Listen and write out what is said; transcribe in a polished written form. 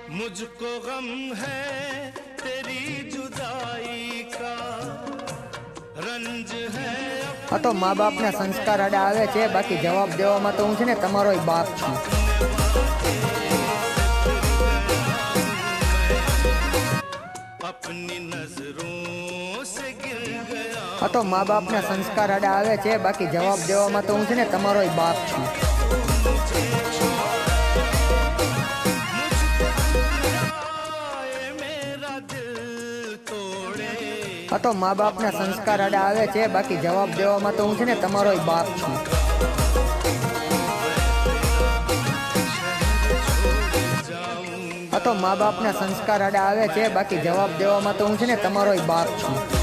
मुझको गम है तेरी जुदाई का रंज है। આ તો મા બાપના સંસ્કાર આડા આવે છે, બાકી જવાબ દેવામાં તો હું છે ને તમારો બાપ છું. अपनी नजरों से गिर गया। આ તો મા બાપના સંસ્કાર આડા આવે છે, બાકી જવાબ દેવામાં તો હું છે ને તમારો બાપ છું. આ તો મા બાપના સંસ્કાર આડા આવે છે, બાકી જવાબ દેવામાં તો હું છે ને તમારો બાપ છું. આ તો મા બાપના સંસ્કાર આડા આવે છે, બાકી જવાબ દેવામાં તો હું છે ને તમારો બાપ છું.